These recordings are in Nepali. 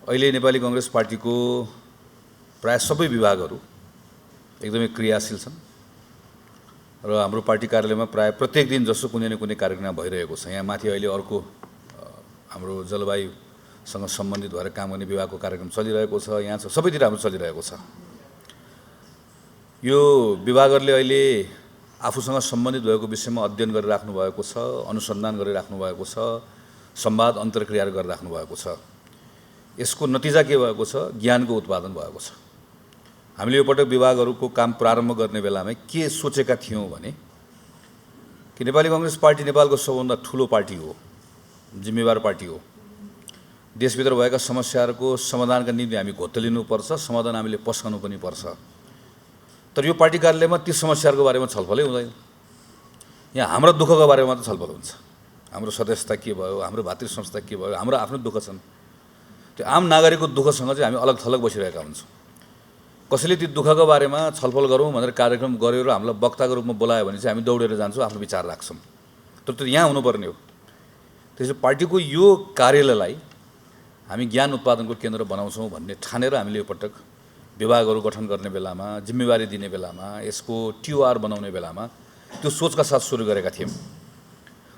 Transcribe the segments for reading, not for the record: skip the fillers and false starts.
अहिले नेपाली कांग्रेस पार्टीको प्राय सबै विभागहरू एकदमै क्रियाशील छन् र हाम्रो पार्टी कार्यालयमा प्राय प्रत्येक दिन जसो कुनै न कुनै कार्यक्रम भइरहेको छ। यहाँ माथि अहिले अर्को हाम्रो जलवायुसँग सम्बन्धित भएर काम गर्ने विभागको कार्यक्रम चलिरहेको छ। यहाँ सबैतिर हाम्रो चलिरहेको छ। यो विभागहरूले अहिले आफूसँग सम्बन्धित भएको विषयमा अध्ययन गरिराख्नु भएको छ, अनुसन्धान गरिराख्नु भएको छ, संवाद अन्तर्क्रिया गरिराख्नु भएको छ। यसको नतिजा के भएको छ? ज्ञानको उत्पादन भएको छ। हामीले यो पटक विभागहरूको काम प्रारम्भ गर्ने बेलामा के सोचेका थियौँ भने कि नेपाली कांग्रेस पार्टी नेपालको सबभन्दा ठुलो पार्टी हो, जिम्मेवार पार्टी हो। देशभित्र भएका समस्याहरूको समाधानका निम्ति हामी घोत्तलिनुपर्छ, समाधान हामीले पस्कनु पनि पर्छ। तर यो पार्टी कार्यालयमा ती समस्याहरूको बारेमा छलफलै हुँदैन। यहाँ हाम्रो दुःखको बारेमा मात्र छलफल हुन्छ। हाम्रो सदस्यता के भयो, हाम्रो भातृ संस्था के भयो, हाम्रो आफ्नो दुःख छन्। त्यो आम नागरिकको दुःखसँग चाहिँ हामी अलग थलग बसिरहेका हुन्छौँ। कसैले ती दुःखको बारेमा छलफल गरौँ भनेर कार्यक्रम गर्यो र हामीलाई वक्ताको रूपमा बोलायो भने चाहिँ हामी दौडेर जान्छौँ, आफ्नो विचार राख्छौँ। तर त्यो यहाँ हुनुपर्ने हो। त्यसैले पार्टीको यो कार्यालयलाई हामी ज्ञान उत्पादनको केन्द्र बनाउँछौँ भन्ने ठानेर हामीले यो पटक विभागहरू गठन गर्ने बेलामा, जिम्मेवारी दिने बेलामा, यसको टिओआर बनाउने बेलामा त्यो सोचका साथ सुरु गरेका थियौँ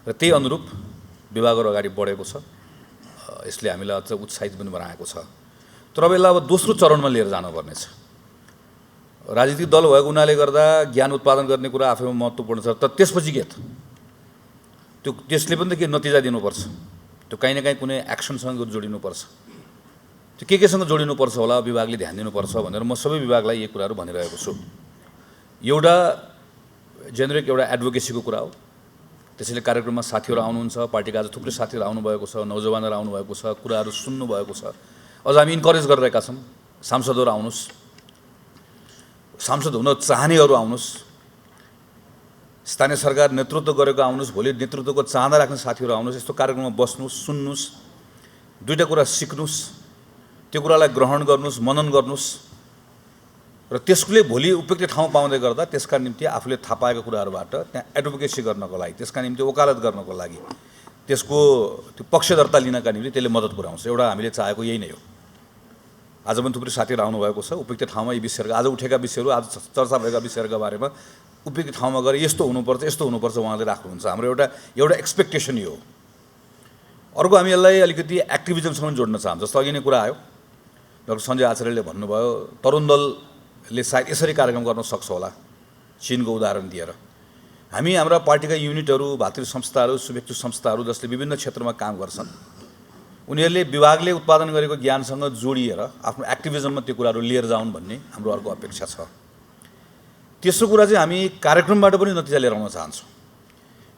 र त्यही अनुरूप विभागहरू अगाडि बढेको छ। यसले हामीलाई अझ उत्साहित पनि बनाएको छ। तर अब यसलाई अब दोस्रो चरणमा लिएर जानुपर्नेछ। राजनीतिक दल भएको हुनाले गर्दा ज्ञान उत्पादन गर्ने कुरा आफैमा महत्त्वपूर्ण छ। तर त्यसपछि के त? त्यसले पनि त के नतिजा दिनुपर्छ। त्यो कहीँ न कहीँ कुनै एक्सनसँग जोडिनुपर्छ। त्यो केसँग जोडिनुपर्छ होला, विभागले ध्यान दिनुपर्छ भनेर म सबै विभागलाई यी कुराहरू भनिरहेको छु। एउटा जेनेरिक एउटा एडभोकेसीको कुरा हो। त्यसैले कार्यक्रममा साथीहरू आउनुहुन्छ, पार्टीका आज थुप्रै साथीहरू आउनुभएको छ, नौजवानहरू आउनुभएको छ, कुराहरू सुन्नुभएको छ। अझ हामी इन्करेज गरिरहेका छौँ, सांसदहरू आउनुहोस्, सांसद हुन चाहनेहरू आउनुहोस्, स्थानीय सरकार नेतृत्व गरेको आउनुहोस्, भोलि नेतृत्वको चाहना राख्ने साथीहरू आउनुहोस्। यस्तो कार्यक्रममा बस्नुहोस्, सुन्नुहोस्, दुईवटा कुरा सिक्नुहोस्, त्यो कुरालाई ग्रहण गर्नुहोस्, मनन गर्नुहोस् र त्यसले भोलि उपयुक्त ठाउँ पाउँदै गर्दा त्यसका निम्ति आफूले थाहा पाएका कुराहरूबाट त्यहाँ एडभोकेसी गर्नको लागि, त्यसका निम्ति वकालत गर्नको लागि, त्यसको त्यो पक्षधर्ता लिनका निम्ति त्यसले मद्दत पुर्याउँछ। एउटा हामीले चाहेको यही नै हो। आज पनि थुप्रै साथीहरू आउनुभएको छ। उपयुक्त ठाउँमा यी विषयहरू, आज उठेका विषयहरू, आज चर्चा भएका विषयहरूका बारेमा उपयुक्त ठाउँमा गएर यस्तो हुनुपर्छ, यस्तो हुनुपर्छ उहाँले राख्नुहुन्छ। हाम्रो एउटा एक्सपेक्टेसन यो हो। अर्को हामी यसलाई अलिकति एक्टिभिजमसँग जोड्न चाहन्छौँ। जस्तो अघि नै कुरा आयो, डाक्टर सञ्जय आचार्यले भन्नुभयो तरुण दलले सायद यसरी कार्यक्रम गर्न सक्छ होला, चीनको उदाहरण दिएर। हामी हाम्रा पार्टीका युनिटहरू, भातृ संस्थाहरू, शुभेच्छु संस्थाहरू जसले विभिन्न क्षेत्रमा काम गर्छन्, उनीहरूले विभागले उत्पादन गरेको ज्ञानसँग जोडिएर आफ्नो एक्टिभिजममा त्यो कुराहरू लिएर जाउन् भन्ने हाम्रो अर्को अपेक्षा छ। तेस्रो कुरा चाहिँ हामी कार्यक्रमबाट पनि नतिजा लिएर आउन चाहन्छौँ।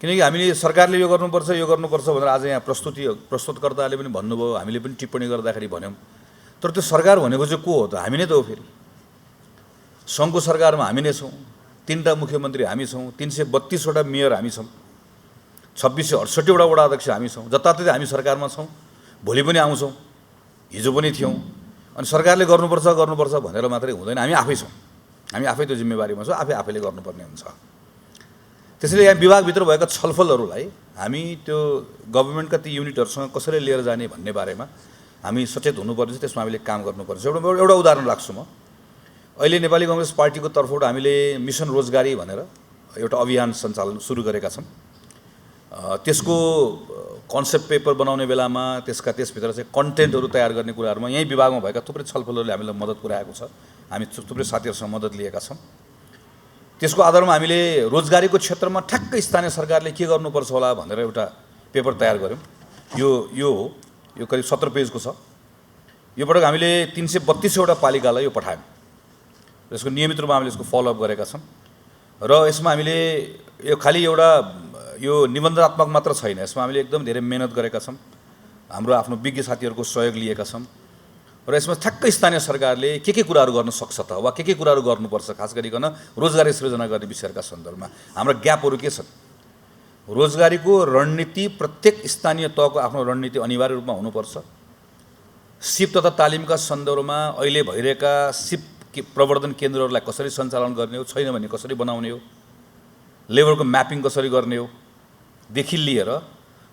किनकि हामीले सरकारले यो गर्नुपर्छ भनेर आज यहाँ प्रस्तुतकर्ताले पनि भन्नुभयो, हामीले पनि टिप्पणी गर्दाखेरि भन्यौँ। तर त्यो सरकार भनेको चाहिँ को हो त? हामी नै त हो। फेरि सङ्घको सरकारमा हामी नै छौँ, 3टा मुख्यमन्त्री हामी छौँ, 332वटा मेयर हामी छौँ, 2668वटा वडा अध्यक्ष हामी छौँ। जताततै हामी सरकारमा छौँ, भोलि पनि आउँछौँ, हिजो पनि थियौँ। अनि सरकारले गर्नुपर्छ भनेर मात्रै हुँदैन, हामी आफै छौँ। हामी आफै त्यो जिम्मेवारीमा छौँ, आफैले गर्नुपर्ने हुन्छ। त्यसैले यहाँ विभागभित्र भएका छलफलहरूलाई हामी त्यो गभर्मेन्टका ती युनिटहरूसँग कसरी लिएर जाने भन्ने बारेमा हामी सचेत हुनुपर्छ। त्यसमा हामीले काम गर्नुपर्छ। एउटा उदाहरण राख्छु म। अहिले नेपाली कांग्रेस पार्टीको तर्फबाट हामीले मिसन रोजगारी भनेर एउटा अभियान सञ्चालन सुरु गरेका छौँ। त्यसको कन्सेप्ट पेपर बनाउने बेलामा त्यसभित्र चाहिँ कन्टेन्टहरू तयार गर्ने कुराहरूमा यही विभागमा भएका थुप्रै छलफलहरूले हामीलाई मद्दत पुर्याएको छ। हामी थुप्रै साथीहरूसँग मद्दत लिएका छौँ। त्यसको आधारमा हामीले रोजगारीको क्षेत्रमा ठ्याक्कै स्थानीय सरकारले के गर्नुपर्छ होला भनेर एउटा पेपर तयार गऱ्यौँ। यो करिब 17 पेजको छ। यो पटक हामीले 332वटा पालिकालाई यो पठायौँ। यसको नियमित रूपमा हामीले यसको फलोअप गरेका छौँ र यसमा हामीले यो खालि एउटा यो निबन्धात्मक मात्र छैन। यसमा हामीले एकदम धेरै मेहनत गरेका छौँ। हाम्रो आफ्नो विज्ञ साथीहरूको सहयोग लिएका छौँ र यसमा ठ्याक्कै स्थानीय सरकारले के कुराहरू गर्न सक्छ त वा के कुराहरू गर्नुपर्छ, खास गरिकन रोजगारी सृजना गर्ने विषयहरूका सन्दर्भमा हाम्रा ग्यापहरू के छन्। रोजगारीको रणनीति प्रत्येक स्थानीय तहको आफ्नो रणनीति अनिवार्य रूपमा हुनुपर्छ। सिप तथा तालिमका सन्दर्भमा अहिले भइरहेका सिप प्रवर्धन केन्द्रहरूलाई कसरी सञ्चालन गर्ने हो, छैन भने कसरी बनाउने हो, लेबरको म्यापिङ कसरी गर्ने हो देखि लिएर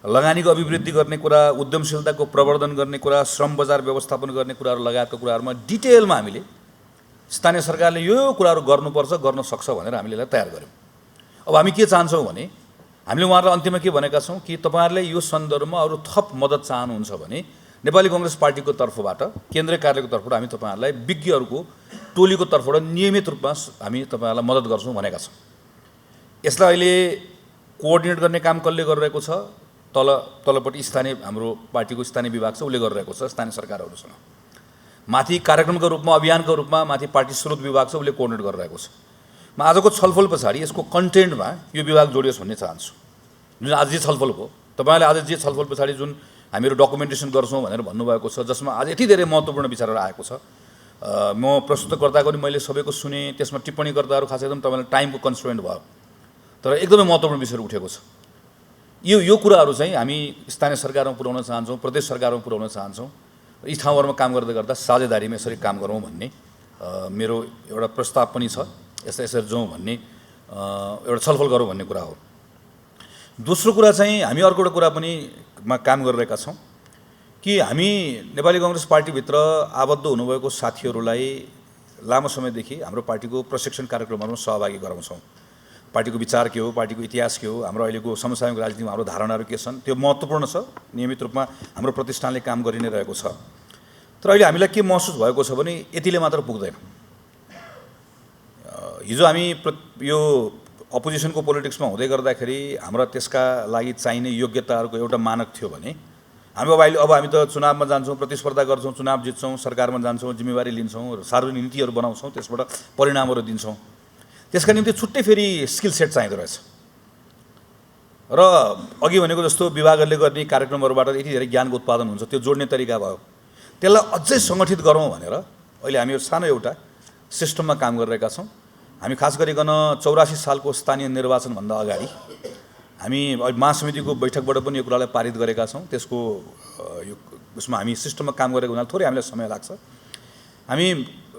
लगानीको अभिवृद्धि गर्ने कुरा, उद्यमशीलताको प्रवर्धन गर्ने कुरा, श्रम बजार व्यवस्थापन गर्ने कुराहरू लगायतका कुराहरूमा डिटेलमा हामीले स्थानीय सरकारले यो कुराहरू गर्नुपर्छ, गर्न सक्छ भनेर हामीले यसलाई तयार गऱ्यौँ। अब हामी के चाहन्छौँ भने हामीले उहाँहरूलाई अन्त्यमा के भनेका छौँ कि तपाईँहरूले यो सन्दर्भमा अरू थप मद्दत चाहनुहुन्छ भने नेपाली कांग्रेस पार्टीको तर्फबाट, केन्द्रीय कार्यालयको तर्फबाट हामी तपाईँहरूलाई विज्ञहरूको टोलीको तर्फबाट नियमित रूपमा हामी तपाईँहरूलाई मद्दत गर्छौँ भनेका छौँ। यसलाई अहिले कोअर्डिनेट गर्ने काम कसले गरिरहेको छ? तलपट्टि स्थानीय हाम्रो पार्टीको स्थानीय विभाग छ, उसले गरिरहेको छ स्थानीय सरकारहरूसँग। माथि कार्यक्रमको रूपमा, अभियानको रूपमा माथि पार्टी स्रोत विभाग छ, उसले कोअर्डिनेट गरिरहेको छ। म आजको छलफल पछाडि यसको कन्टेन्टमा यो विभाग जोडियोस् भन्ने चाहन्छु। जुन आज जे छलफल भयो, तपाईँले आज जे छलफल पछाडि जुन हामीहरू डकुमेन्टेसन गर्छौँ भनेर भन्नुभएको छ, जसमा आज यति धेरै महत्त्वपूर्ण विचारहरू आएको छ, म प्रस्तुतकर्ताको नि मैले सबैको सुने, त्यसमा टिप्पणीकर्ताहरू खास एकदम तपाईँलाई टाइमको कन्स्ट्रेन्ट भयो, तर एकदमै महत्त्वपूर्ण विषयहरू उठेको छ। यो कुराहरू चाहिँ हामी स्थानीय सरकारमा पुर्याउन चाहन्छौँ, प्रदेश सरकारमा पुर्याउन चाहन्छौँ। यी ठाउँहरूमा काम गर्दै गर्दा साझेदारीमा यसरी काम गरौँ भन्ने मेरो एउटा प्रस्ताव पनि छ। यसरी जाउँ भन्ने एउटा छलफल गरौँ भन्ने कुरा हो। दोस्रो कुरा चाहिँ हामी अर्को एउटा कुरा पनि काम गरिरहेका छौँ कि हामी नेपाली कांग्रेस पार्टीभित्र आबद्ध हुनुभएको साथीहरूलाई लामो समयदेखि हाम्रो पार्टीको प्रशिक्षण कार्यक्रमहरूमा सहभागी गराउँछौँ। पार्टीको विचार के हो, पार्टीको इतिहास के हो, हाम्रो अहिलेको समसामयिक राजनीतिमा हाम्रो धारणाहरू के छन्, त्यो महत्त्वपूर्ण छ। नियमित रूपमा हाम्रो प्रतिष्ठानले काम गरि नै रहेको छ। तर अहिले हामीलाई के महसुस भएको छ भने यतिले मात्र पुग्दैन। हिजो हामी यो अपोजिसनको पोलिटिक्समा हुँदै गर्दाखेरि हाम्रा त्यसका लागि चाहिने योग्यताहरूको एउटा मानक थियो भने अब हामी त चुनावमा जान्छौँ, प्रतिस्पर्धा गर्छौँ, चुनाव जित्छौँ, सरकारमा जान्छौँ, जिम्मेवारी लिन्छौँ, सार्वजनिक नीतिहरू बनाउँछौँ, त्यसबाट परिणामहरू दिन्छौँ। त्यसका निम्ति छुट्टै फेरि स्किल सेट चाहिँदो रहेछ। र अघि भनेको जस्तो विभागहरूले गर्ने कार्यक्रमहरूबाट यति धेरै ज्ञानको उत्पादन हुन्छ, त्यो जोड्ने तरिका भयो। त्यसलाई अझै सङ्गठित गरौँ भनेर अहिले हामी सानो एउटा सिस्टममा काम गरिरहेका छौँ। हामी खास गरिकन 84 सालको स्थानीय निर्वाचनभन्दा अगाडि हामी महासमितिको बैठकबाट पनि यो कुरालाई पारित गरेका छौँ। त्यसको उसमा हामी सिस्टममा काम गरेको हुनाले थोरै हामीलाई समय लाग्छ। हामी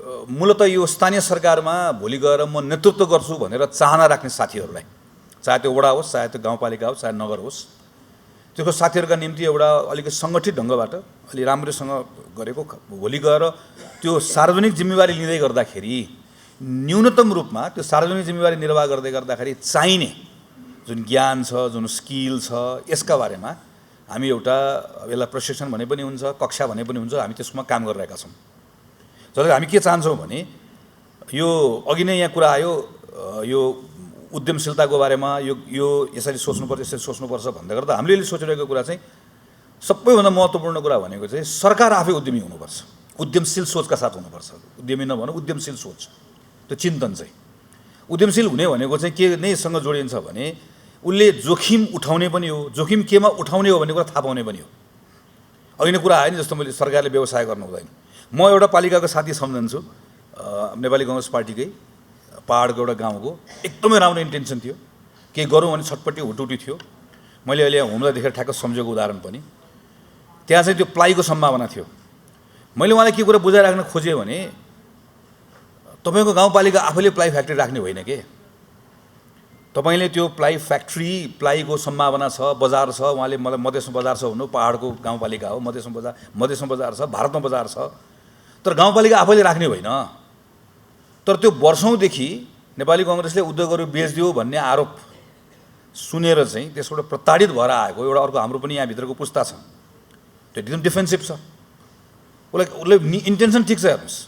मूलत यो स्थानीय सरकारमा भोलि गएर म नेतृत्व गर्छु भनेर चाहना राख्ने साथीहरूलाई, चाहे त्यो वडा होस्, चाहे त्यो गाउँपालिका होस्, चाहे नगर होस्, त्यो साथीहरूका निम्ति एउटा अलिकति सङ्गठित ढङ्गबाट अलि राम्रोसँग गरेको भोलि गएर त्यो सार्वजनिक जिम्मेवारी लिँदै गर्दाखेरि न्यूनतम रूपमा त्यो सार्वजनिक जिम्मेवारी निर्वाह गर्दै गर्दाखेरि चाहिने जुन ज्ञान छ, जुन स्किल छ, यसका बारेमा हामी एउटा यसलाई प्रशिक्षण भने पनि हुन्छ, कक्षा भने पनि हुन्छ, हामी त्यसमा काम गरिरहेका छौँ। जसले हामी के चाहन्छौँ भने यो अघि नै यहाँ कुरा आयो, यो उद्यमशीलताको बारेमा यो यसरी सोच्नुपर्छ, यसरी सोच्नुपर्छ भन्दै गर्दा हामीले सोचिरहेको कुरा चाहिँ सबैभन्दा महत्त्वपूर्ण कुरा भनेको चाहिँ सरकार आफै उद्यमी हुनुपर्छ, उद्यमशील सोचका साथ हुनुपर्छ। उद्यमी नभनौँ, उद्यमशील सोच, त्यो चिन्तन चाहिँ उद्यमशील हुने भनेको चाहिँ के नैसँग जोडिन्छ भने उसले जोखिम उठाउने पनि हो, जोखिम केमा उठाउने हो भन्ने कुरा थाहा पाउने पनि हो। अघि नै कुरा आयो नि, जस्तो मैले सरकारले व्यवसाय गर्नु हुँदैन। म एउटा पालिकाको साथी सम्झन्छु, नेपाली कांग्रेस पार्टीकै पहाडको एउटा गाउँको, एकदमै राम्रो इन्टेन्सन थियो, केही गरौँ भने छटपट्टि हुटुटी थियो। मैले अहिले हुँदा देखेर ठ्याक्क सम्झेको उदाहरण पनि, त्यहाँ चाहिँ त्यो प्लाईको सम्भावना थियो। मैले उहाँलाई के कुरा बुझाइराख्न खोजेँ भने तपाईँको गाउँपालिका आफैले प्लाई फ्याक्ट्री राख्ने होइन के, तपाईँले त्यो प्लाई फ्याक्ट्री, प्लाईको सम्भावना छ, बजार छ। उहाँले मलाई मधेसमा बजार छ भन्नु, पहाडको गाउँपालिका हो, मधेसमा बजार छ, भारतमा बजार छ, तर गाउँपालिका आफैले राख्ने होइन। तर त्यो वर्षौँदेखि नेपाली कांग्रेसले उद्योगहरू बेचिदियो भन्ने आरोप सुनेर चाहिँ त्यसबाट प्रताडित भएर आएको एउटा अर्को हाम्रो पनि यहाँभित्रको पुस्ता छ, त्यो एकदम डिफेन्सिभ छ। उसले इन्टेन्सन ठिक छ हेर्नुहोस्,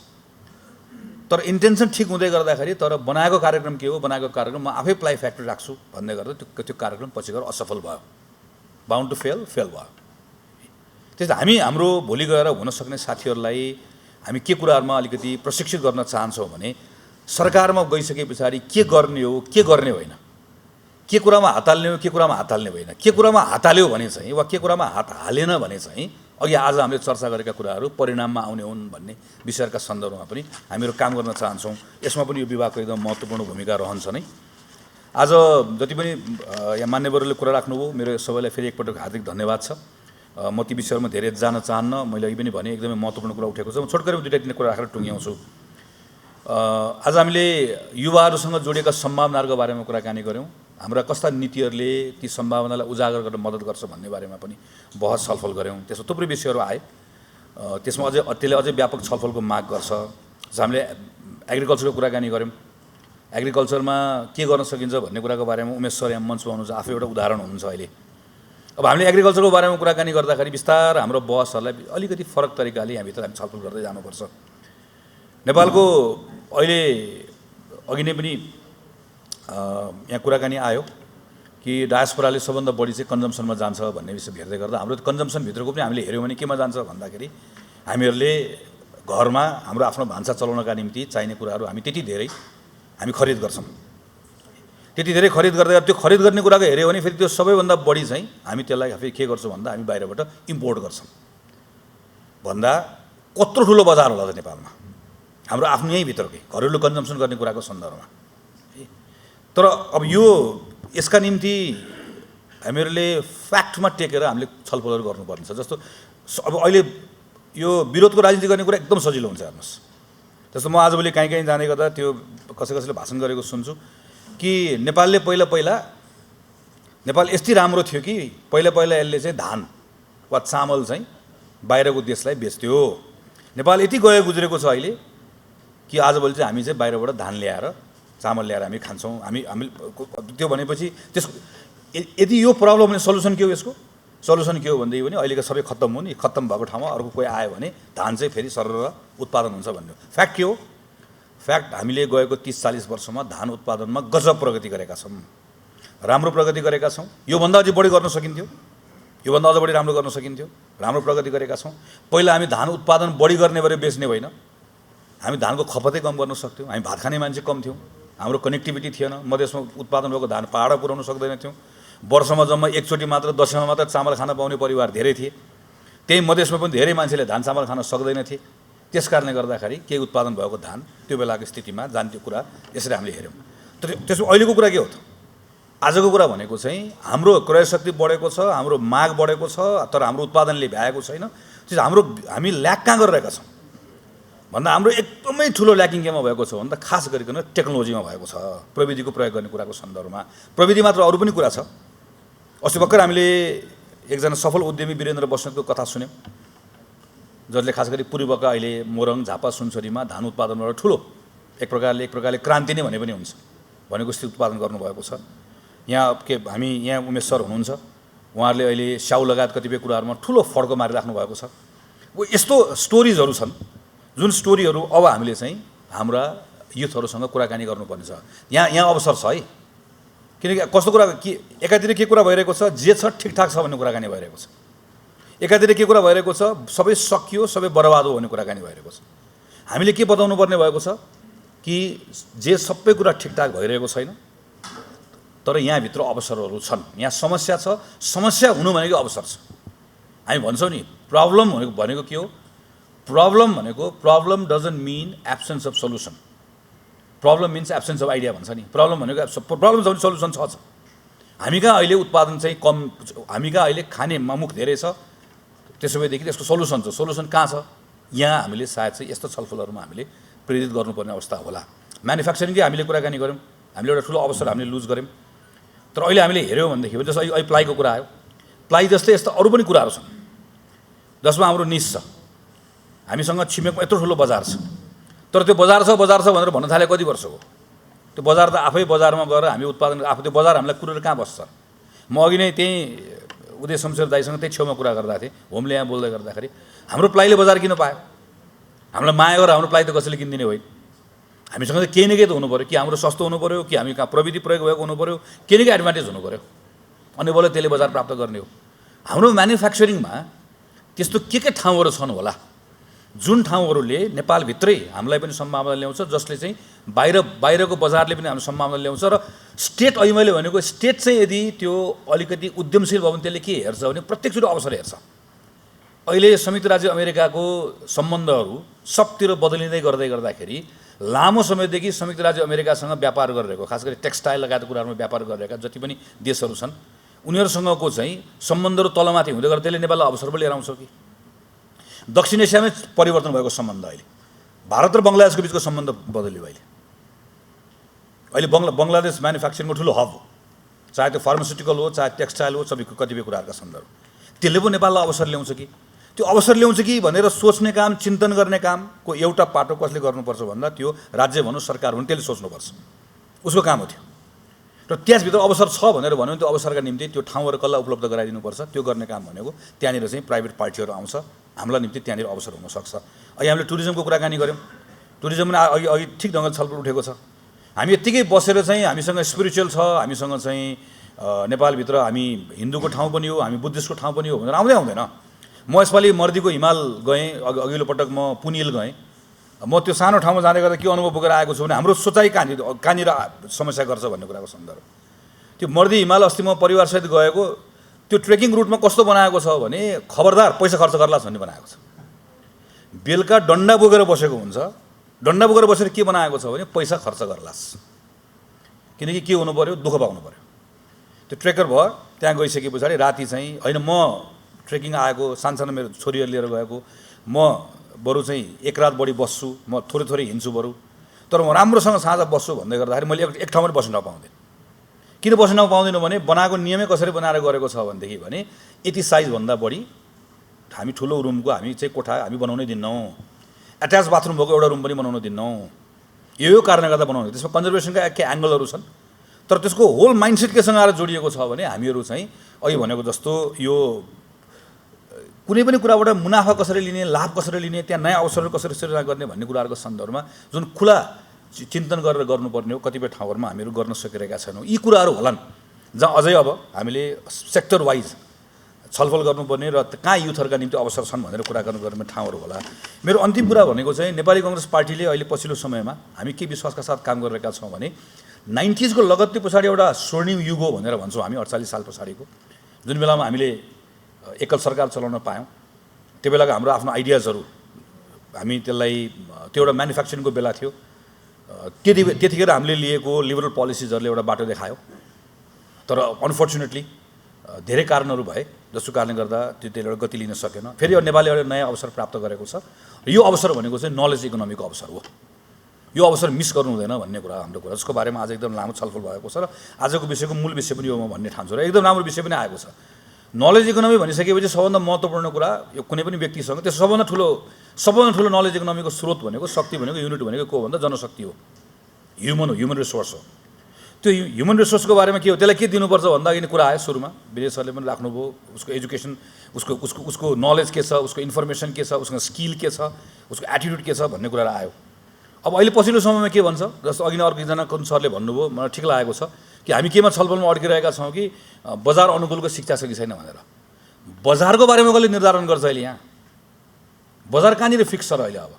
तर इन्टेन्सन ठिक हुँदै गर्दाखेरि तर बनाएको कार्यक्रम के हो, बनाएको कार्यक्रम म आफै प्लाई फ्याक्ट्री राख्छु भन्दै गर्दा त्यो कार्यक्रम पछि गएर असफल भयो, बााउन्ड टु फेल भयो। त्यसैले हामी हाम्रो भोलि गएर हुन सक्ने साथीहरूलाई हामी के कुराहरूमा अलिकति प्रशिक्षित गर्न चाहन्छौँ भने सरकारमा गइसके पछाडि के गर्ने हो, के गर्ने होइन, के कुरामा हात हाल्ने हो, के कुरामा हात हाल्ने होइन, के कुरामा हात हाल्यो भने चाहिँ वा के कुरामा हात हालेन भने चाहिँ अघि आज हामीले चर्चा गरेका कुराहरू परिणाममा आउने हुन् भन्ने विषयका सन्दर्भमा पनि हामीहरू काम गर्न चाहन्छौँ। यसमा पनि यो विभागको एकदम महत्त्वपूर्ण भूमिका रहन्छ नै। आज जति पनि यहाँ मान्यवरहरूले कुरा राख्नुभयो, मेरो सबैलाई फेरि एकपटक हार्दिक धन्यवाद छ। म ती विषयहरूमा धेरै जान चाहन्न, मैले अघि पनि भने एकदमै महत्त्वपूर्ण कुरा उठेको छ। म छोटकरीमा दुईवटा तिनवटा कुरा राखेर टुङ्ग्याउँछु। आज हामीले युवाहरूसँग जोडिएका सम्भावनाहरूको बारेमा कुराकानी गऱ्यौँ, हाम्रा कस्ता नीतिहरूले ती सम्भावनालाई उजागर गर्न मद्दत गर्छ भन्ने बारेमा पनि बहस छलफल गऱ्यौँ। त्यसमा थुप्रै विषयहरू आए। त्यसमा त्यसले अझै व्यापक छलफलको माग गर्छ। हामीले एग्रिकल्चरको कुराकानी गऱ्यौँ। एग्रिकल्चरमा के गर्न सकिन्छ भन्ने कुराको बारेमा उमेश सर यहाँ मञ्चमा हुनुहुन्छ, आफै एउटा उदाहरण हुनुहुन्छ अहिले। अब हामीले एग्रिकल्चरको बारेमा कुराकानी गर्दाखेरि बिस्तार हाम्रो बहसहरूलाई अलिकति फरक तरिकाले यहाँभित्र हामी छलफल गर्दै जानुपर्छ। नेपालको अहिले अघि नै पनि यहाँ कुराकानी आयो कि डायस्पोराले सबभन्दा बढी चाहिँ कन्जम्सनमा जान्छ भन्ने विषय हेर्दै गर्दा हाम्रो कन्जम्सनभित्रको पनि हामीले हेऱ्यौँ भने केमा जान्छ भन्दाखेरि हामीहरूले घरमा हाम्रो आफ्नो भान्सा चलाउनका निम्ति चाहिने कुराहरू हामी त्यति धेरै हामी खरिद गर्छौँ। त्यति धेरै खरिद गर्दा त्यो खरिद गर्ने कुराको हेऱ्यो भने फेरि त्यो सबैभन्दा बढी चाहिँ हामी त्यसलाई फेरि के गर्छौँ भन्दा हामी बाहिरबाट इम्पोर्ट गर्छौँ। भन्दा कत्रो ठुलो बजार होला त नेपालमा हाम्रो आफ्नो यहीँभित्रकै घरेलु कन्जम्सन गर्ने कुराको सन्दर्भमा। तर अब यो यसका निम्ति हामीहरूले फ्याक्टमा टेकेर हामीले छलफलहरू गर्नुपर्ने छ। जस्तो अब अहिले यो विरोधको राजनीति गर्ने कुरा एकदम सजिलो हुन्छ। हेर्नुहोस्, जस्तो म आजभोलि कहीँ कहीँ जाने गर्दा त्यो कसैले भाषण गरेको सुन्छु कि नेपाल यति राम्रो थियो कि पहिला यसले चाहिँ धान वा चामल चाहिँ बाहिरको देशलाई बेच्थ्यो। नेपाल यति गयो गुज्रेको छ अहिले कि आजभोलि चाहिँ हामी चाहिँ बाहिरबाट धान ल्याएर चामल ल्याएर हामी खान्छौँ। हामी त्यो भनेपछि त्यसको यदि यो प्रब्लम भने सल्युसन के हो? यसको सल्युसन के हो भनेदेखि पनि अहिलेको सबै खत्तम हुने, खत्तम भएको ठाउँमा अर्को कोही आयो भने धान चाहिँ फेरि सरर उत्पादन हुन्छ भन्ने हो। फ्याक्ट के हो? फ्याक्ट हामीले गएको 30-40 वर्षमा धान उत्पादनमा गजब प्रगति गरेका छौँ, राम्रो प्रगति गरेका छौँ। योभन्दा अझै बढी गर्न सकिन्थ्यो, योभन्दा अझ बढी राम्रो गर्न सकिन्थ्यो। राम्रो प्रगति गरेका छौँ। पहिला हामी धान उत्पादन बढी गर्ने भएर बेच्ने होइन, हामी धानको खपतै कम गर्न सक्थ्यौँ। हामी भात खाने मान्छे कम थियौँ, हाम्रो कनेक्टिभिटी थिएन। मधेसमा उत्पादन भएको धान पहाड पुर्याउन सक्दैनथ्यौँ। वर्षमा जम्मा एकचोटि मात्र दसैँमा मात्र चामल खान पाउने परिवार धेरै थिए। त्यही मधेसमा पनि धेरै मान्छेले धान चामल खान सक्दैनथे। त्यस कारणले गर्दाखेरि केही उत्पादन भएको धान त्यो बेलाको स्थितिमा जान्थ्यो कुरा। यसरी हामीले हेऱ्यौँ। तर त्यसमा अहिलेको कुरा के हो त? आजको कुरा भनेको चाहिँ हाम्रो क्रय शक्ति बढेको छ, हाम्रो माग बढेको छ, तर हाम्रो उत्पादनले भ्याएको छैन। त्यो हामी ल्याक कहाँ गरिरहेका छौँ भन्दा हाम्रो एकदमै ठुलो ल्याकिङ केमा भएको छ भन्दा खास गरिकन टेक्नोलोजीमा भएको छ। प्रविधिको प्रयोग गर्ने कुराको सन्दर्भमा प्रविधि मात्र अरू पनि कुरा छ। अस्ति भर्खर हामीले एकजना सफल उद्यमी वीरेन्द्र बस्नेतको कथा सुन्यौँ, जसले खास गरी पूर्वका अहिले मोरङ, झापा, सुनसरीमा धान उत्पादनबाट ठुलो एक प्रकारले क्रान्ति नै भने पनि हुन्छ भनेको स्थिति उत्पादन गर्नुभएको छ। यहाँ हामी यहाँ उमेश सर हुनुहुन्छ, उहाँहरूले अहिले स्याउ लगायत कतिपय कुराहरूमा ठुलो फड्को मारिराख्नु भएको छ। यस्तो स्टोरिजहरू छन् जुन स्टोरीहरू अब हामीले चाहिँ हाम्रा युथहरूसँग कुराकानी गर्नुपर्ने छ। यहाँ अवसर छ है, किनकि कस्तो कुरा के एकातिर के कुरा भइरहेको छ, जे छ ठिकठाक छ भन्ने कुराकानी भइरहेको छ। एकातिर के कुरा भइरहेको छ, सबै सकियो, सबै बर्बाद हो भन्ने कुराकानी भइरहेको छ। हामीले के बताउनु पर्ने भएको छ कि जे सबै कुरा ठिकठाक भइरहेको छैन, तर यहाँभित्र अवसरहरू छन्। यहाँ समस्या छ, समस्या हुनु भनेको अवसर छ। हामी भन्छौँ नि प्रब्लम भनेको के हो? Problem doesn't mean absence of solution. Problem means absence of idea भन्छ नि। प्रब्लम भनेको प्रब्लम छ भने सल्युसन छ। हामी कहाँ अहिले उत्पादन चाहिँ कम, हामी कहाँ अहिले खाने मुख धेरै छ, त्यसो भएदेखि त्यसको सल्युसन छ। सल्युसन कहाँ छ? यहाँ हामीले सायद चाहिँ यस्तो छलफलहरूमा हामीले प्रेरित गर्नुपर्ने अवस्था होला। म्यानुफ्याक्चरिङकै हामीले कुराकानी गऱ्यौँ, हामीले एउटा ठुलो अवसर हामीले लुज गऱ्यौँ। तर अहिले हामीले हेऱ्यौँ भनेदेखि जस्तो अहिले प्लाईको कुरा आयो, प्लाई जस्तै यस्तो अरू पनि कुराहरू छन् जसमा हाम्रो निस छ। हामीसँग छिमेकमा यत्रो ठुलो बजार छ, तर त्यो बजार छ भनेर भन्न थाले कति वर्ष हो? त्यो बजार त आफै बजारमा गएर हामी उत्पादन आफू त्यो बजार हामीलाई कुरेर कहाँ बस्छ? म अघि नै त्यहीँ उदय शमशेर दाइसँग त्यही छेउमा कुरा गर्दा थिएँ, होमले यहाँ बोल्दै गर्दाखेरि हाम्रो प्लाईले बजार किन पायो? हामीलाई माया गरेर हाम्रो प्लाई त कसैले किनिदिने होइन। हामीसँग त केही न केही त हुनु पऱ्यो, कि हाम्रो सस्तो हुनु पऱ्यो, कि हामी कहाँ प्रविधि प्रयोग भएको हुनु पऱ्यो, केही न केही एडभान्टेज हुनु पऱ्यो, अनि बल्ल त्यसले बजार प्राप्त गर्ने हो। हाम्रो म्यानुफ्याक्चरिङमा त्यस्तो के ठाउँहरू छन् होला जुन ठाउँहरूले नेपालभित्रै हामीलाई पनि सम्भावना ल्याउँछ, जसले चाहिँ बाहिरको बजारले पनि हाम्रो सम्भावना ल्याउँछ। र स्टेट अहिले मैले भनेको स्टेट चाहिँ यदि त्यो अलिकति उद्यमशील भयो भने त्यसले के हेर्छ भने प्रत्येकचोटि अवसर हेर्छ। अहिले संयुक्त राज्य अमेरिकाको सम्बन्धहरू सबतिर बदलिँदै गर्दाखेरि लामो समयदेखि संयुक्त राज्य अमेरिकासँग व्यापार गरिरहेको, खास गरी टेक्सटाइल लगायत कुराहरूमा व्यापार गरिरहेका जति पनि देशहरू छन् उनीहरूसँगको चाहिँ सम्बन्धहरू तलमाथि हुँदै गर्दा त्यसले नेपाललाई अवसर पनि लिएर आउँछ कि? दक्षिण एसियामै परिवर्तन भएको सम्बन्ध, अहिले भारत र बङ्गलादेशको बिचको सम्बन्ध बदल्यो। अहिले बङ्गलादेश म्यानुफ्याक्चरिङको ठुलो हब हो। चाहे त्यो फार्मास्युटिकल हो, चाहे टेक्सटाइल हो, सबै कतिपय कुराहरूका सन्दर्भ। त्यसले पो नेपाललाई अवसर ल्याउँछ कि त्यो अवसर ल्याउँछ कि भनेर सोच्ने काम, चिन्तन गर्ने कामको एउटा पाटो कसले गर्नुपर्छ भन्दा त्यो राज्य भनौँ, सरकार भनौँ, त्यसले सोच्नुपर्छ। उसको काम हो त्यो। र त्यसभित्र अवसर छ भनेर भन्यो भने त्यो अवसरका निम्ति त्यो ठाउँहरू कसलाई उपलब्ध गराइदिनुपर्छ, त्यो गर्ने काम भनेको त्यहाँनिर चाहिँ प्राइभेट पार्टीहरू आउँछ। हामीलाई निम्ति त्यहाँनिर अवसर हुनसक्छ। अहिले हामीले टुरिज्मको कुराकानी गऱ्यौँ। टुरिज्म पनि अघि ठिक ढङ्गले छलफल उठेको छ। हामी यत्तिकै बसेर चाहिँ हामीसँग स्पिरिचुअल छ, हामीसँग चाहिँ नेपालभित्र हामी हिन्दूको ठाउँ पनि हो, हामी बुद्धिस्टको ठाउँ पनि हो भनेर आउँदैन। म यसपालि मर्दीको हिमाल गएँ, अघिल्लो पटक म पुनिल गएँ। म त्यो सानो ठाउँमा जाँदै गर्दा के अनुभव बोकेर आएको छु भने हाम्रो सोचाइ कहाँनिर समस्या गर्छ भन्ने कुराको सन्दर्भ। त्यो मर्दी हिमाल अस्ति म परिवारसहित गएको, त्यो ट्रेकिङ रुटमा कस्तो बनाएको छ भने खबरदार पैसा खर्च गर्लास् भन्ने बनाएको छ। बेलुका डन्डा बोकेर बसेको हुन्छ। डन्डा बोकेर बसेर के बनाएको छ भने पैसा खर्च गर्लास्, किनकि के हुनु पऱ्यो, दुःख पाउनु पऱ्यो। त्यो ट्रेकर भयो, त्यहाँ गइसके पछाडि राति चाहिँ होइन म ट्रेकिङ आएको, सानसानो मेरो छोरीहरू लिएर गएको, म बरु चाहिँ एक रात बढी बस्छु, म थोरै हिँड्छु बरु, तर म राम्रोसँग साँझ बस्छु भन्दै गर्दाखेरि मैले एक ठाउँमा बस्न नपाउँदैन। किन बस्न नपाउँदिनँ भने बनाएको नियमै कसरी बनाएर गरेको छ भनेदेखि भने यति साइजभन्दा बढी हामी ठुलो रुमको हामी चाहिँ कोठा हामी बनाउनै दिन्नौँ। एट्याच बाथरुम भएको एउटा रुम पनि बनाउन दिन्नौँ। यो कारणले गर्दा बनाउने। त्यसमा कन्जर्भेसनका के एङ्गलहरू छन्, तर त्यसको होल माइन्डसेट केसँग आएर जोडिएको छ भने हामीहरू चाहिँ अघि भनेको जस्तो यो कुनै पनि कुराबाट मुनाफा कसरी लिने, लाभ कसरी लिने, त्यहाँ नयाँ अवसरहरू कसरी सृजना गर्ने भन्ने कुराहरूको सन्दर्भमा जुन खुला चिन्तन गरेर गर्नुपर्ने हो, कतिपय ठाउँहरूमा हामीहरू गर्न सकिरहेका छैनौँ। यी कुराहरू होलान् जहाँ अझै अब हामीले सेक्टर वाइज छलफल गर्नुपर्ने र कहाँ युथहरूका निम्ति अवसर छन् भनेर कुरा गर्नुपर्ने ठाउँहरू होला। मेरो अन्तिम कुरा भनेको चाहिँ नेपाली काङ्ग्रेस पार्टीले अहिले पछिल्लो समयमा हामी के विश्वासका साथ काम गरिरहेका छौँ भने 90s को लगत्तै पछाडि एउटा स्वर्णिम युग हो भनेर भन्छौँ हामी। 48 साल पछाडिको जुन बेलामा हामीले एकल सरकार चलाउन पायौँ, त्यो बेलाको हाम्रो आफ्नो आइडियाजहरू हामी त्यसलाई त्यो एउटा म्यानुफ्याक्चरिङको बेला थियो। त्यतिखेर हामीले लिएको लिबरल पोलिसिजहरूले एउटा बाटो देखायो, तर अनफर्चुनेटली धेरै कारणहरू भए जसको कारणले गर्दा त्यसले एउटा गति लिन सकेन। फेरि नेपालले एउटा नयाँ अवसर प्राप्त गरेको छ। यो अवसर भनेको चाहिँ नलेज इकोनोमीको अवसर हो। यो अवसर मिस गर्नु हुँदैन भन्ने कुरा हाम्रो कुरा, जसको बारेमा आज एकदम लामो छलफल भएको छ र आजको विषयको मूल विषय पनि हो म भन्ने ठान्छु र एकदम राम्रो विषय पनि आएको छ। नलेज इकोनोमी भनिसकेपछि सबभन्दा महत्त्वपूर्ण कुरा यो कुनै पनि व्यक्तिसँग त्यो सबभन्दा ठुलो नलेज इकोनोमीको स्रोत भनेको, शक्ति भनेको, युनिट भनेको को भन्दा जनशक्ति हो, ह्युमन हो, ह्युमन रिसोर्स हो। त्यो ह्युमन रिसोर्सको बारेमा के हो, त्यसलाई के दिनुपर्छ भन्दा अघि कुरा आयो सुरुमा, विजय सरले पनि राख्नुभयो। उसको एजुकेसन, उसको नलेज के छ, उसको इन्फर्मेसन के छ, उसको स्किल के छ, उसको एटिट्युड के छ भन्ने कुरा आयो। अब अहिले पछिल्लो समयमा के भन्छ, जस्तो अघि नै अर्को एकजना कुन सरले भन्नुभयो, मलाई ठिक लागेको छ कि हामी केमा छलफलमा अड्किरहेका छौँ कि बजार अनुकूलको शिक्षा छ कि छैन भनेर। बजारको बारेमा कसले निर्धारण गर्छ अहिले? यहाँ बजार कहाँनिर फिक्स छ र अहिले? अब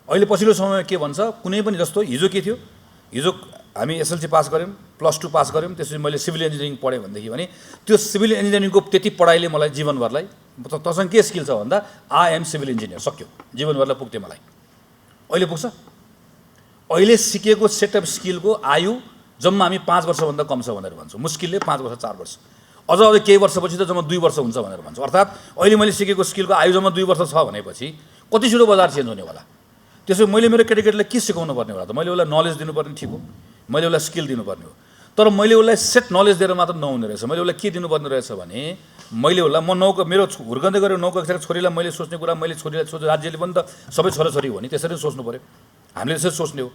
अहिले पछिल्लो समयमा के भन्छ, कुनै पनि जस्तो हिजो के थियो, हिजो हामी एसएलसी पास गऱ्यौँ, +2 पास गऱ्यौँ, त्यसपछि मैले सिभिल इन्जिनियरिङ पढेँ भनेदेखि भने त्यो सिभिल इन्जिनियरिङको त्यति पढाइले मलाई जीवनभरलाई, तसँग के स्किल छ भन्दा आई एम सिभिल इन्जिनियर, सक्यो, जीवनभरलाई पुग्थ्यो मलाई। अहिले पुग्छ? अहिले सिकेको सेट अफ स्किलको आयु जम्मा हामी 5 वर्षभन्दा कम छ भनेर भन्छौँ। मुस्किलले 5 वर्ष 4 वर्ष, अझ केही वर्षपछि त जम्मा 2 वर्ष हुन्छ भनेर भन्छौँ। अर्थात् अहिले मैले सिकेको स्किलको आयु जम्मा 2 वर्ष छ भनेपछि कति छिटो बजार चेन्ज हुनेवाला। त्यसो मैले मेरो केटाकेटीलाई के सिकाउनु पर्ने होला त? मैले उसलाई नलेज दिनुपर्ने ठिक हो, मैले उसलाई स्किल दिनुपर्ने हो, तर मैले उसलाई सेट नलेज दिएर मात्र नहुने रहेछ। मैले उसलाई के दिनुपर्ने रहेछ भने मैले उसलाई मेरो हुर्कँदै गरेर 9 कक्षाको छोरीलाई मैले सोच्ने कुरा मैले छोरीलाई सोच्छु, राज्यले पनि त सबै छोराछोरी हो नि, त्यसरी सोच्नु पऱ्यो, हामीले त्यसरी सोच्ने हो।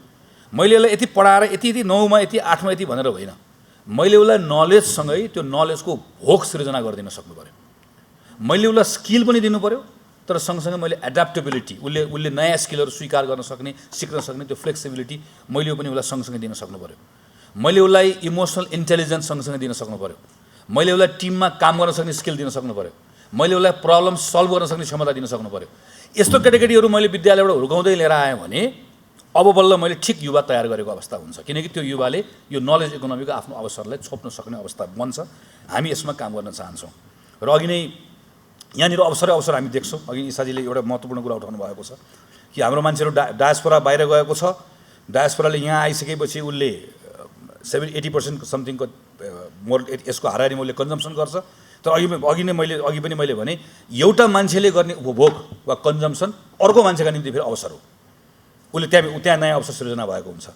मैले उसलाई यति पढाएर यति 9मा यति 8मा यति भनेर होइन, मैले उसलाई नलेजसँगै त्यो नलेजको भोक सृजना गरिदिन सक्नु पऱ्यो। मैले उसलाई स्किल पनि दिनु पऱ्यो, तर सँगसँगै मैले एडाप्टेबिलिटी, उसले नयाँ स्किलहरू स्वीकार गर्न सक्ने, सिक्न सक्ने त्यो फ्लेक्सिबिलिटी मैले पनि उसलाई सँगसँगै दिन सक्नु पऱ्यो। मैले उसलाई इमोसनल इन्टेलिजेन्स सँगसँगै दिन सक्नु पऱ्यो। मैले उसलाई टिममा काम गर्न सक्ने स्किल दिन सक्नु पऱ्यो। मैले उसलाई प्रब्लम सल्भ गर्न सक्ने क्षमता दिन सक्नु पऱ्यो। यस्तो केटाकेटीहरू मैले विद्यालयबाट हुर्काउँदै लिएर आएँ भने अब बल्ल मैले ठिक युवा तयार गरेको अवस्था हुन्छ, किनकि त्यो युवाले यो नलेज इकोनोमीको आफ्नो अवसरलाई छोप्न सक्ने अवस्था बन्छ। हामी यसमा काम गर्न चाहन्छौँ र अघि नै यहाँनिर अवसर हामी देख्छौँ। अघि ईसाजीले एउटा महत्त्वपूर्ण कुरा उठाउनु भएको छ कि हाम्रो मान्छेहरू डायस्पोरा बाहिर गएको छ, डायस्पोराले यहाँ आइसकेपछि उसले 70-80% समथिङको यसको हाराहारी मूल्य कन्जम्सन गर्छ। तर अघि पनि मैले भने एउटा मान्छेले गर्ने उपभोग वा कन्जम्सन अर्को मान्छेका निम्ति फेरि अवसर हो, उसले त्यहाँ नयाँ अवसर सृजना भएको हुन्छ।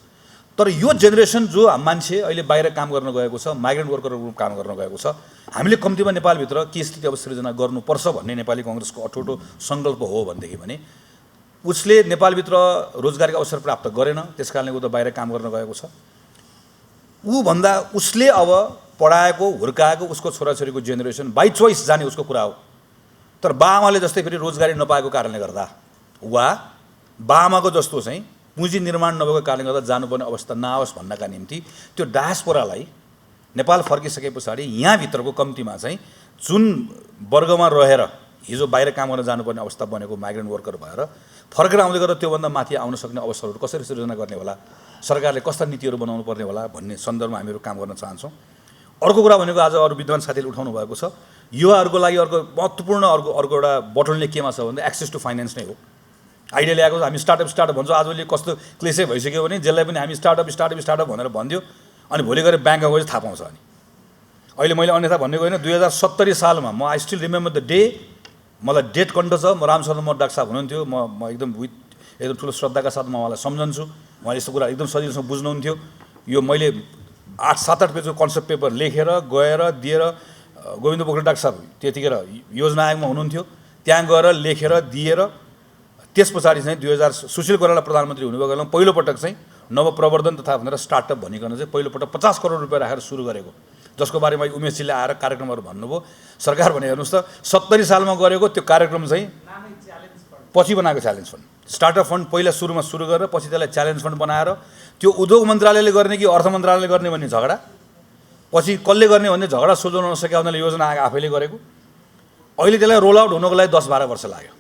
तर यो जेनेरेसन जो मान्छे अहिले बाहिर काम गर्न गएको छ, माइग्रेन्ट वर्करको रूपमा काम गर्न गएको छ, हामीले कम्तीमा नेपालभित्र के स्थिति अब सृजना गर्नुपर्छ भन्ने नेपाली कङ्ग्रेसको अठोटो सङ्कल्प हो भनेदेखि भने उसले नेपालभित्र रोजगारीको अवसर प्राप्त गरेन, त्यस कारणले ऊ त बाहिर काम गर्न गएको छ। ऊ भन्दा उसले अब पढाएको हुर्काएको उसको छोराछोरीको जेनेरेसन बाई चोइस जाने उसको कुरा हो। तर बाआमाले जस्तै फेरि रोजगारी नपाएको कारणले गर्दा वा बाआमाको जस्तो चाहिँ पुँजी निर्माण नभएको कारणले गर्दा जानुपर्ने अवस्था नआओस् भन्नका निम्ति त्यो डायस्पोरालाई नेपाल फर्किसके पछाडि यहाँभित्रको कम्तीमा चाहिँ जुन वर्गमा रहेर हिजो बाहिर काम गर्न जानुपर्ने अवस्था बनेको माइग्रेन्ट वर्कर भएर फर्केर आउँदै गर्दा त्योभन्दा माथि आउन सक्ने अवसरहरू कसरी सृजना गर्ने होला, सरकारले कस्ता नीतिहरू बनाउनु पर्ने होला भन्ने सन्दर्भमा हामीहरू काम गर्न चाहन्छौँ। अर्को कुरा भनेको आज अरू विद्वान साथीले उठाउनु भएको छ, युवाहरूको लागि अर्को महत्त्वपूर्ण अर्को एउटा बोटलनेक केमा छ भन्दा एक्सेस टु फाइनेन्स नै हो। आइडिया ल्याएको हामी स्टार्टअप भन्छौँ, आजभोलि कस्तो क्लेसै भइसक्यो भने जसलाई पनि हामी स्टार्टअप भनेर भनिदियो अनि भोलि गएर ब्याङ्कमा गएर थाहा पाउँछ। अनि अहिले मैले अन्यथा भनेको होइन, 2070 सालमा म I still remember the day, मलाई डेट कन्ट छ, म रामचन्द्र मर डाक्टर साहब हुनुहुन्थ्यो, म एकदम ठुलो श्रद्धाका साथ म उहाँलाई सम्झन्छु, उहाँले यस्तो कुरा एकदम सजिलोसँग बुझ्नुहुन्थ्यो। यो मैले 7-8 पेजको कन्सेप्ट पेपर लेखेर गएर दिएर, गोविन्द पोखरेल डाक्टर साहब त्यतिखेर योजना आयोगमा हुनुहुन्थ्यो, त्यहाँ गएर लेखेर दिएर त्यस पछाडि चाहिँ 2000 सुशील कोइराला प्रधानमन्त्री हुनुभएको बेलामा पहिलोपटक चाहिँ नवप्रवर्धन तथा भनेर स्टार्टअप भनिकन चाहिँ पहिलोपटक 50 करोड रुपियाँ राखेर सुरु गरेको, जसको बारेमा उमेशजीले आएर कार्यक्रमहरू भन्नुभयो। सरकार भने हेर्नुहोस् त 70 सालमा गरेको त्यो कार्यक्रम चाहिँ पछि बनाएको च्यालेन्ज फन्ड, स्टार्टअप फन्ड पहिला सुरुमा सुरु गरेर पछि त्यसलाई च्यालेन्ज फन्ड बनाएर त्यो उद्योग मन्त्रालयले गर्ने कि अर्थ मन्त्रालयले गर्ने भन्ने झगडा, पछि कसले गर्ने भन्ने झगडा सुल्झाउन नसके हुनाले योजना आफैले गरेको। अहिले त्यसलाई रोल आउट हुनको लागि 10-12 वर्ष लाग्यो।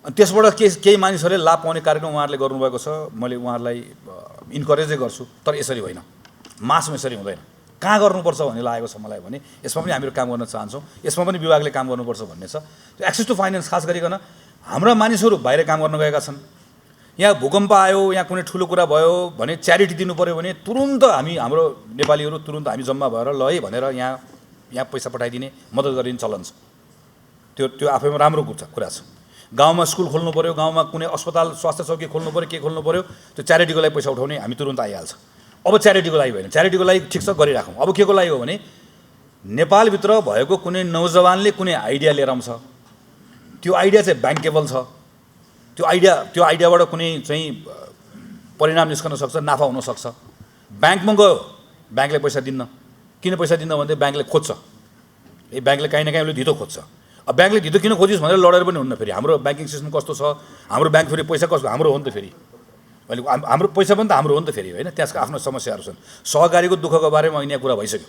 अनि त्यसबाट केही मानिसहरूले लाभ पाउने कार्यक्रम उहाँहरूले गर्नुभएको छ, मैले उहाँहरूलाई इन्करेजै गर्छु। तर यसरी होइन, मासमा यसरी हुँदैन। कहाँ गर्नुपर्छ भन्ने लागेको छ मलाई भने यसमा पनि हामीहरू काम गर्न चाहन्छौँ, यसमा पनि विभागले काम गर्नुपर्छ भन्ने छ। त्यो एक्सेस टु फाइनेन्स खास गरिकन हाम्रा मानिसहरू बाहिर काम गर्न गएका छन्, यहाँ भूकम्प आयो, यहाँ कुनै ठुलो कुरा भयो भने च्यारिटी दिनु पऱ्यो भने तुरुन्त हाम्रो नेपालीहरू तुरुन्त हामी जम्मा भएर ल है भनेर यहाँ पैसा पठाइदिने, मद्दत गरिने चलन छ। त्यो आफैमा राम्रो कुरा छ। गाउँमा स्कुल खोल्नु पऱ्यो, गाउँमा कुनै अस्पताल स्वास्थ्य चौकी खोल्नु पऱ्यो, के खोल्नु पऱ्यो, त्यो च्यारिटीको लागि पैसा उठाउने हामी तुरुन्त आइहाल्छ। अब च्यारिटीको लागि होइन, च्यारिटीको लागि ठिक छ गरिराखौँ। अब के को लागि हो भने नेपालभित्र भएको कुनै नौजवानले कुनै आइडिया लिएर आउँछ, त्यो आइडिया चाहिँ ब्याङ्केबल छ, त्यो आइडियाबाट कुनै चाहिँ परिणाम निस्कन सक्छ, नाफा हुनसक्छ। ब्याङ्कमा गयो, ब्याङ्कले पैसा दिन्न। किन पैसा दिन्न भने ब्याङ्कले खोज्छ, ब्याङ्कले काहीँ न काहीँ उसले धितो खोज्छ। अब ब्याङ्कले धितो किन खोजिस् भनेर लडेर पनि हुन्न। फेरि हाम्रो ब्याङ्किङ सिस्टम कस्तो छ, हाम्रो ब्याङ्क फेरि पैसा कस्तो हाम्रो हो नि त, फेरि अहिले हाम्रो पैसा पनि त हाम्रो हो नि त फेरि, होइन? त्यसको आफ्नो समस्याहरू छन्। सहकारीको दुःखको बारेमा यहाँ कुरा भइसक्यो।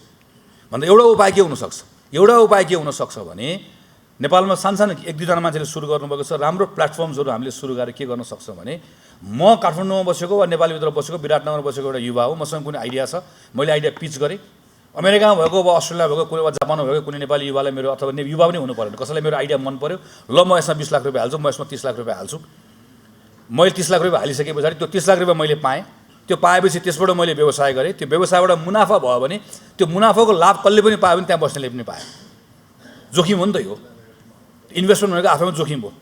भन्दा एउटा उपाय के हुनसक्छ भने नेपालमा सानसानो 1-2 जना मान्छेले सुरु गर्नुभएको छ, राम्रो प्लेटफर्म्सहरू हामीले सुरु गरेर के गर्न सक्छौँ भने म काठमाडौँमा बसेको वा नेपालभित्र बसेको विराटनगरमा बसेको एउटा युवा हो, मसँग कुनै आइडिया छ, मैले आइडिया पिच गरेँ। अमेरिकामा भएको वा अस्ट्रेलिया भएको कुनै वा जापानमा भएको कुनै नेपाली युवालाई मेरो अथवा युवा पनि हुनु परेन, कसैलाई मेरो आइडिया मन पऱ्यो, ल म यसमा 20 लाख रुपियाँ हाल्छु, म यसमा 30 लाख रुपियाँ हाल्छु। मैले 30 लाख रुपियाँ हालिसके पछाडि त्यो 30 लाख रुपियाँ मैले पाएँ। त्यो पाएपछि त्यसबाट मैले व्यवसाय गरेँ। त्यो व्यवसायबाट मुनाफा भयो भने त्यो मुनाफाको लाभ कसले पनि पायो भने त्यहाँ बस्नेले पनि पायो। जोखिम हो नि त यो, इन्भेस्टमेन्ट भनेको आफैमा जोखिम हो।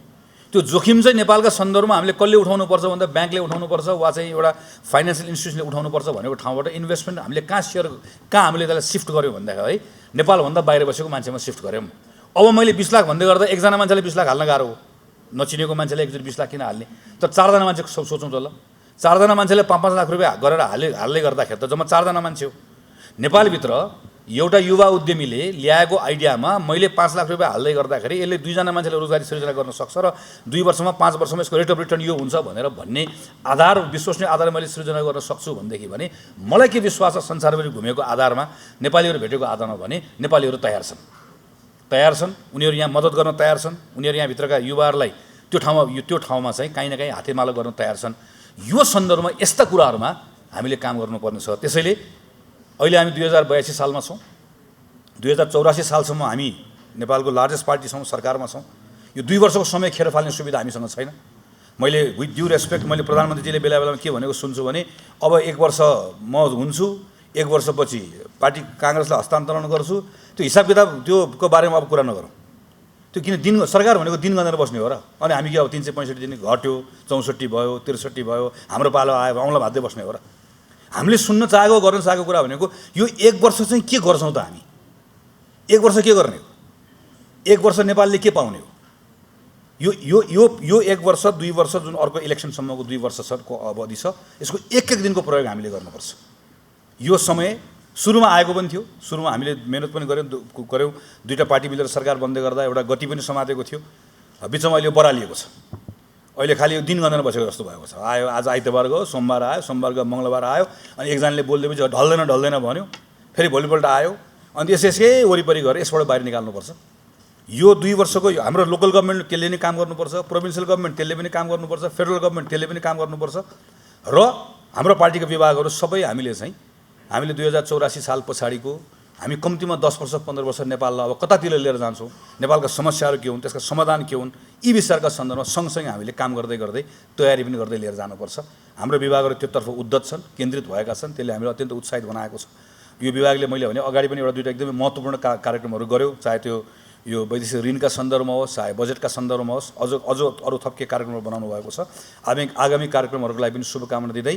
त्यो जोखिम चाहिँ नेपालका सन्दर्भमा हामीले कसले उठाउनुपर्छ भन्दा ब्याङ्कले उठाउनुपर्छ वा चाहिँ एउटा फाइनेन्सियल इन्स्टिट्युसनले उठाउनुपर्छ भनेको ठाउँबाट इन्भेस्टमेन्ट हामीले कहाँ हामीले त्यसलाई सिफ्ट गऱ्यौँ भन्दाखेरि है नेपालभन्दा बाहिर बसेको मान्छेमा सिफ्ट गऱ्यौँ। अब मैले 20 लाख भन्दै गर्दा एकजना मान्छेले 20 लाख हाल्न गाह्रो हो, नचिनेको मान्छेले एकचोटि 20 लाख किन हाल्ने। तर 4 जना मान्छे सोचौँ त ल, 4 जना मान्छेले 5-5 लाख रुपियाँ गरेर हाल्दै गर्दाखेरि त जम्मा 4 जना मान्छे हो। नेपालभित्र एउटा युवा उद्यमीले ल्याएको आइडियामा मैले 5 लाख रुपियाँ हाल्दै गर्दाखेरि यसले 2 जना मान्छेले रोजगारी सृजना गर्न सक्छ र 2 वर्षमा 5 वर्षमा यसको रेट अफ रिटर्न यो हुन्छ भन्ने आधार, विश्वसनीय आधार मैले सृजना गर्न सक्छु भनेदेखि भने मलाई के विश्वास छ, संसारभरि घुमेको आधारमा, नेपालीहरू भेटेको आधारमा भने नेपालीहरू तयार छन्। उनीहरू यहाँ मद्दत गर्न तयार छन्। उनीहरू यहाँभित्रका युवाहरूलाई त्यो ठाउँमा चाहिँ काहीँ न काहीँ हातेमालो गर्न तयार छन्। यो सन्दर्भमा यस्ता कुराहरूमा हामीले काम गर्नुपर्ने छ। त्यसैले अहिले हामी 2082 सालमा छौँ। 2084 सालसम्म हामी नेपालको लार्जेस्ट पार्टी छौँ, सरकारमा छौँ। यो 2 वर्षको समय खेर फाल्ने सुविधा हामीसँग छैन। मैले विथ ड्यु रेस्पेक्ट मैले प्रधानमन्त्रीजीले बेला बेलामा के भनेको सुन्छु भने अब 1 वर्ष म हुन्छु, 1 वर्षपछि पार्टी काङ्ग्रेसलाई हस्तान्तरण गर्छु, त्यो हिसाब किताब त्योको बारेमा अब कुरा नगरौँ। त्यो किन दिन सरकार भनेको दिन गनेर बस्ने हो र। अनि हामी के अब 365 दिन घट्यो, 64 भयो, 63 भयो, हाम्रो पालो आयो, औँला भाँच्दै बस्ने हो र। हामीले सुन्न चाहेको गर्न चाहेको कुरा भनेको यो 1 वर्ष चाहिँ के गर्छौँ त हामी? 1 वर्ष के गर्ने हो? 1 वर्ष नेपालले के पाउने हो? यो यो यो यो 1 वर्ष 2 वर्ष जुन अर्को इलेक्सनसम्मको 2 वर्षको अवधि छ, यसको एक दिनको प्रयोग हामीले गर्नुपर्छ। यो समय सुरुमा आएको पनि थियो, सुरुमा हामीले मेहनत पनि गऱ्यौँ, दुईटा पार्टी मिलेर सरकार बन्दै गर्दा एउटा गति पनि समातेको थियो। बिचमा अहिले बरालिएको छ। अहिले खालि यो दिन गणना बसेको जस्तो भएको छ। आयो, आज आइतबार गयो, सोमबार आयो, सोमबार गयो, मङ्गलबार आयो, अनि एकजनाले बोलिदिएपछि ढल्दैन भन्यो, फेरि भोलिपल्ट आयो, अनि यसकै वरिपरि गएर यसबाट बाहिर निकाल्नुपर्छ। यो 2 वर्षको हाम्रो लोकल गभर्मेन्ट त्यसले नै काम गर्नुपर्छ, प्रोभिन्सियल गभर्मेन्ट त्यसले पनि काम गर्नुपर्छ, फेडरल गभर्मेन्ट त्यसले पनि काम गर्नुपर्छ, र हाम्रो पार्टीका विभागहरू सबै हामीले 2084 साल पछाडिको हामी कम्तीमा 10 वर्ष 15 वर्ष नेपाललाई अब कतातिर लिएर जान्छौँ, नेपालका समस्याहरू के हुन्, त्यसका समाधान के हुन्, यी विषयका सन्दर्भमा सँगसँगै हामीले काम गर्दै गर्दै तयारी पनि गर्दै लिएर जानुपर्छ। हाम्रो विभागहरू त्योतर्फ उद्धत छन्, केन्द्रित भएका छन्, त्यसले हामीलाई अत्यन्त उत्साहित बनाएको छ। यो विभागले मैले भने अगाडि पनि एउटा दुईटा एकदमै महत्त्वपूर्ण कार्यक्रमहरू गर्यो, चाहे त्यो यो वैदेशिक ऋणका सन्दर्भमा होस्, चाहे बजेटका सन्दर्भमा होस्, अझ अरू थप के कार्यक्रमहरू बनाउनु भएको छ। आगामी कार्यक्रमहरूको लागि पनि शुभकामना दिँदै